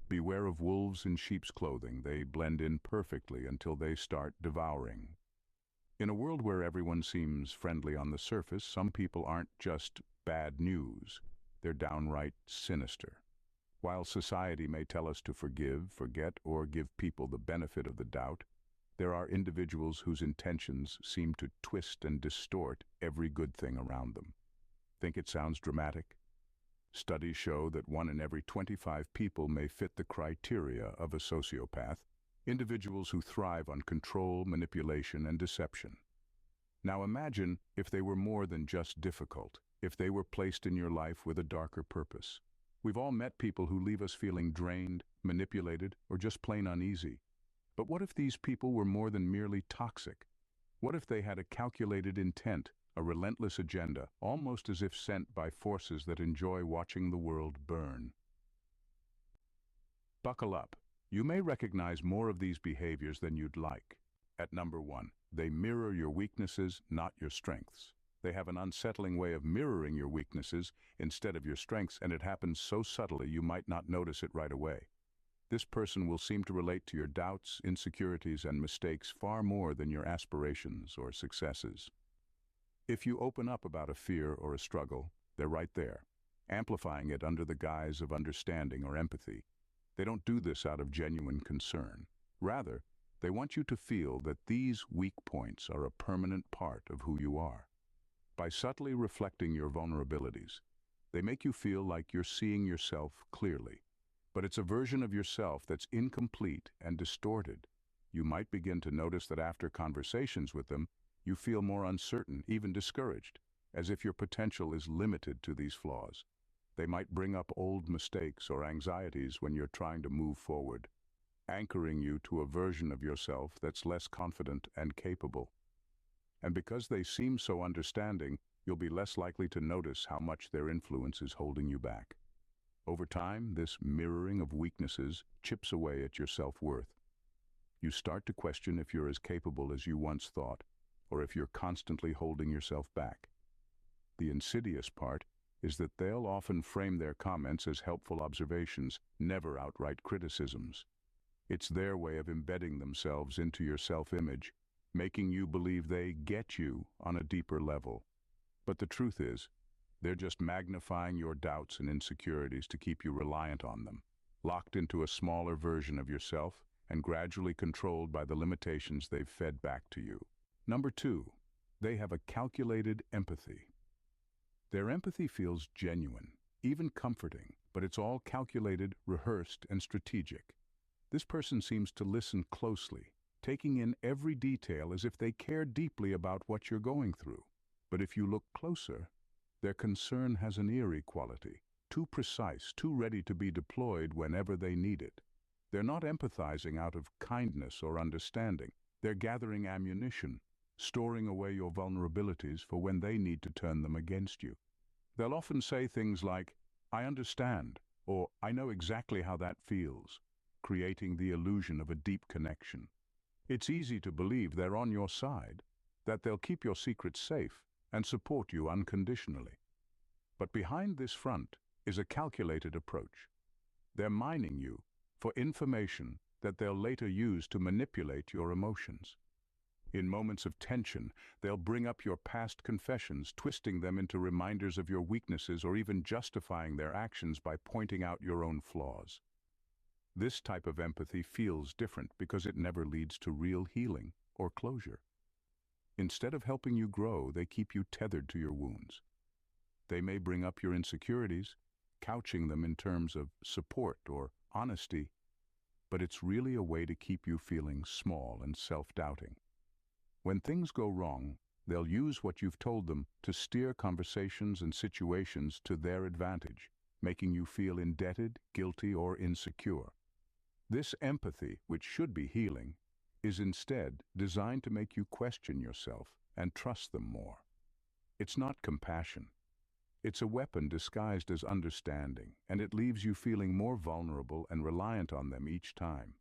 Beware of wolves in sheep's clothing. They blend in perfectly until they start devouring. In a world where everyone seems friendly on the surface, some people aren't just bad news. They're downright sinister. While society may tell us to forgive, forget, or give people the benefit of the doubt, there are individuals whose intentions seem to twist and distort every good thing around them. Think it sounds dramatic? Studies show that 1 in every 25 people may fit the criteria of a sociopath, individuals who thrive on control, manipulation, and deception. Now imagine if they were more than just difficult, if they were placed in your life with a darker purpose. We've all met people who leave us feeling drained, manipulated, or just plain uneasy. But what if these people were more than merely toxic? What if they had a calculated intent, a relentless agenda, almost as if sent by forces that enjoy watching the world burn? Buckle up. You may recognize more of these behaviors than you'd like. At number 1, they mirror your weaknesses, not your strengths. They have an unsettling way of mirroring your weaknesses instead of your strengths, and it happens so subtly you might not notice it right away. This person will seem to relate to your doubts, insecurities, and mistakes far more than your aspirations or successes. If you open up about a fear or a struggle, they're right there, amplifying it under the guise of understanding or empathy. They don't do this out of genuine concern. Rather, they want you to feel that these weak points are a permanent part of who you are. By subtly reflecting your vulnerabilities, they make you feel like you're seeing yourself clearly. But it's a version of yourself that's incomplete and distorted. You might begin to notice that after conversations with them, you feel more uncertain, even discouraged, as if your potential is limited to these flaws. They might bring up old mistakes or anxieties when you're trying to move forward, anchoring you to a version of yourself that's less confident and capable. And because they seem so understanding, you'll be less likely to notice how much their influence is holding you back. Over time, this mirroring of weaknesses chips away at your self-worth. You start to question if you're as capable as you once thought, or if you're constantly holding yourself back. The insidious part is that they'll often frame their comments as helpful observations, never outright criticisms. It's their way of embedding themselves into your self-image, making you believe they get you on a deeper level. But the truth is, they're just magnifying your doubts and insecurities to keep you reliant on them, locked into a smaller version of yourself and gradually controlled by the limitations they've fed back to you. Number 2, they have a calculated empathy. Their empathy feels genuine, even comforting, but it's all calculated, rehearsed, and strategic. This person seems to listen closely, taking in every detail as if they care deeply about what you're going through. But if you look closer, their concern has an eerie quality, too precise, too ready to be deployed whenever they need it. They're not empathizing out of kindness or understanding. They're gathering ammunition, storing away your vulnerabilities for when they need to turn them against you. They'll often say things like, "I understand," or "I know exactly how that feels," creating the illusion of a deep connection. It's easy to believe they're on your side, that they'll keep your secrets safe and support you unconditionally. But behind this front is a calculated approach. They're mining you for information that they'll later use to manipulate your emotions. In moments of tension, they'll bring up your past confessions, twisting them into reminders of your weaknesses or even justifying their actions by pointing out your own flaws. This type of empathy feels different because it never leads to real healing or closure. Instead of helping you grow, they keep you tethered to your wounds. They may bring up your insecurities, couching them in terms of support or honesty, but it's really a way to keep you feeling small and self-doubting. When things go wrong, they'll use what you've told them to steer conversations and situations to their advantage, making you feel indebted, guilty, or insecure. This empathy, which should be healing, is instead designed to make you question yourself and trust them more. It's not compassion. It's a weapon disguised as understanding, and it leaves you feeling more vulnerable and reliant on them each time.